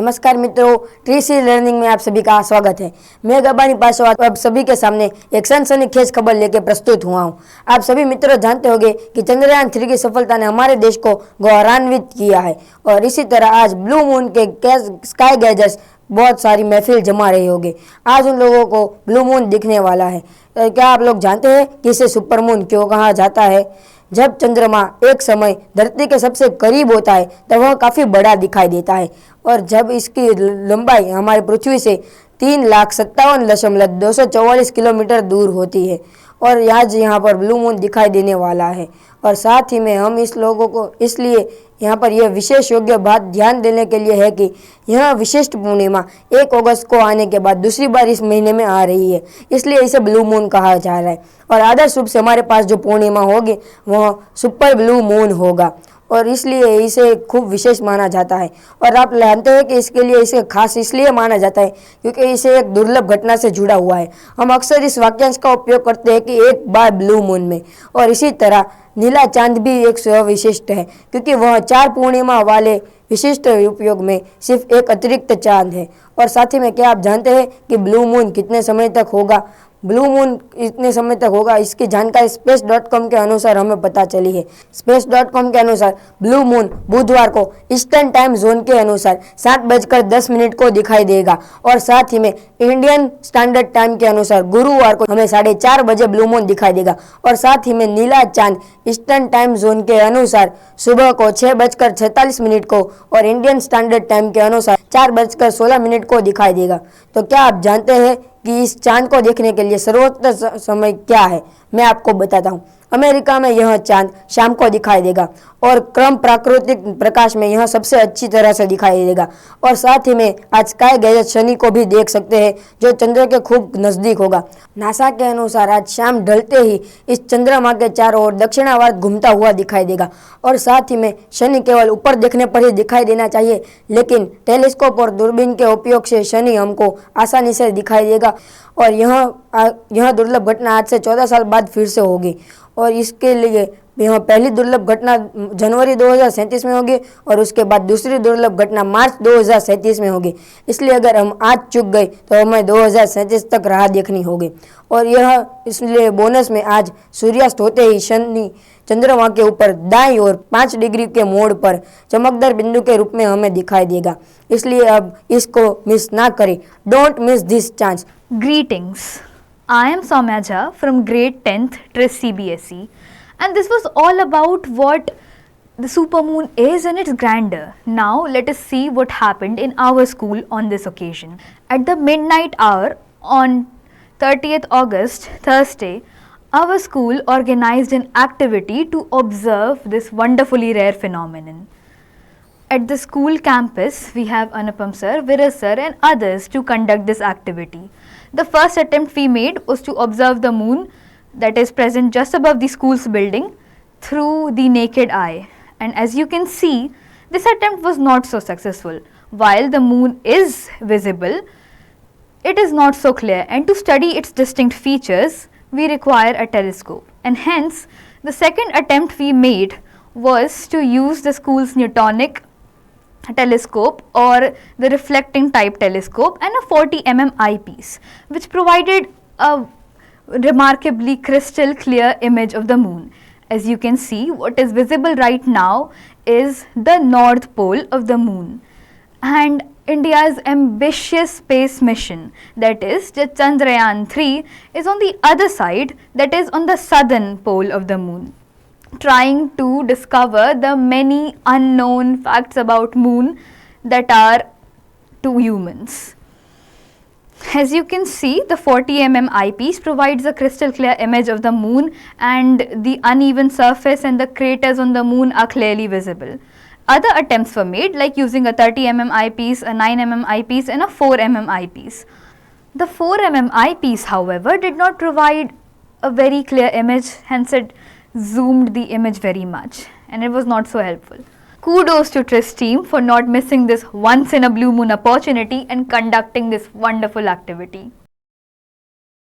नमस्कार मित्रों, ट्रीसी लर्निंग में आप सभी का स्वागत है। मैं गबानी पासो आप सभी के सामने एक सनसनीखेज खबर लेकर प्रस्तुत हुआ हूँ। आप सभी मित्रों जानते होंगे कि चंद्रयान 3 की सफलता ने हमारे देश को गौरवान्वित किया है और इसी तरह आज ब्लू मून के स्काई गैजर्स बहुत सारी महफिल जमा रहे होंगे। आज उन लोगों को ब्लू मून दिखने वाला है। क्या आप लोग जानते हैं कि इसे सुपर मून क्यों कहा जाता है? जब चंद्रमा एक समय धरती के सबसे करीब होता है तब वह काफ़ी बड़ा दिखाई देता है और जब इसकी लंबाई हमारी पृथ्वी से 3,57,244 किलोमीटर दूर होती है और आज यहाँ पर ब्लू मून दिखाई देने वाला है। और साथ ही में हम इस लोगों को इसलिए यहाँ पर यह विशेष योग्य बात ध्यान देने के लिए है कि यह विशिष्ट पूर्णिमा 1 अगस्त को आने के बाद दूसरी बार इस महीने में आ रही है, इसलिए इसे ब्लू मून कहा जा रहा है। और आदर्श रूप से हमारे पास जो पूर्णिमा होगी वह सुपर ब्लू मून होगा और इसलिए इसे खूब विशेष माना जाता है। और आप जानते हैं कि इसके लिए इसे खास इसलिए माना जाता है क्योंकि इसे एक दुर्लभ घटना से जुड़ा हुआ है। हम अक्सर इस वाक्यांश का उपयोग करते हैं कि एक बार ब्लू मून में, और इसी तरह नीला चांद भी एक विशिष्ट है क्योंकि वह 4 पूर्णिमा वाले विशिष्ट उपयोग में सिर्फ एक अतिरिक्त चांद है। और साथ ही में क्या आप जानते हैं कि ब्लू मून कितने समय तक होगा? ब्लू मून इतने समय तक होगा, इसकी जानकारी space.com के अनुसार हमें पता चली है। space.com के अनुसार ब्लू मून बुधवार को ईस्टर्न टाइम जोन के अनुसार 7:10 को दिखाई देगा और साथ ही में इंडियन स्टैंडर्ड टाइम के अनुसार गुरुवार को हमें 4:30 बजे ब्लू मून दिखाई देगा और साथ ही में नीला चांद ईस्टर्न टाइम जोन के अनुसार सुबह को 6:46 को और इंडियन स्टैंडर्ड टाइम के अनुसार 4:16 को दिखाई देगा। तो क्या आप जानते हैं कि इस चांद को देखने के लिए सर्वोत्तम समय क्या है? मैं आपको बताता हूँ। अमेरिका में यह चांद शाम को दिखाई देगा और क्रम प्राकृतिक प्रकाश में यह सबसे अच्छी तरह से दिखाई देगा। और साथ ही में आज स्काई गैजेट शनि को भी देख सकते हैं जो चंद्र के खूब नज़दीक होगा। नासा के अनुसार आज शाम ढलते ही इस चंद्रमा के चारों ओर दक्षिणावर्त घूमता हुआ दिखाई देगा और साथ ही में शनि केवल ऊपर देखने पर ही दिखाई देना चाहिए, लेकिन टेलीस्कोप और दूरबीन के उपयोग से शनि हमको आसानी से दिखाई देगा। और यह दुर्लभ घटना आज से 14 साल बाद फिर से होगी और इसके लिए यह पहली दुर्लभ घटना जनवरी 2037 में होगी और उसके बाद दूसरी दुर्लभ घटना मार्च 2037 में होगी। इसलिए अगर हम आज चूक गए तो हमें 2037 तक राह देखनी होगी। और यह इसलिए बोनस में आज सूर्यास्त होते ही शनि चंद्रमा के ऊपर दाईं ओर 5 डिग्री के मोड़ पर चमकदार बिंदु के रूप में हमें दिखाई देगा। इसलिए अब इसको मिस ना करें। Don't miss this chance. Greetings. I am Soumya Jha from grade 10th TRIS CBSE, and this was all about what the supermoon is and its grandeur. Now let us see what happened in our school on this occasion. At the midnight hour on 30th August, Thursday, our school organized an activity to observe this wonderfully rare phenomenon. At the school campus, we have Anupam sir, Viras sir and others to conduct this activity. The first attempt we made was to observe the moon that is present just above the school's building through the naked eye. And as you can see, this attempt was not so successful. While the moon is visible, it is not so clear, and to study its distinct features, we require a telescope. And hence, the second attempt we made was to use the school's Newtonic telescope or the reflecting type telescope and a 40 mm eyepiece, which provided a remarkably crystal clear image of the moon. As you can see, what is visible right now is the north pole of the moon, and India's ambitious space mission, that is the Chandrayaan 3, is on the other side, that is on the southern pole of the moon, trying to discover the many unknown facts about moon that are to humans. As you can see, the 40 mm eyepiece provides a crystal clear image of the moon, and the uneven surface and the craters on the moon are clearly visible. Other attempts were made, like using a 30 mm eyepiece, a 9 mm eyepiece and a 4 mm eyepiece. The 4 mm eyepiece, however, did not provide a very clear image, hence it zoomed the image very much and it was not so helpful. Kudos to TRIS team for not missing this once in a blue moon opportunity and conducting this wonderful activity.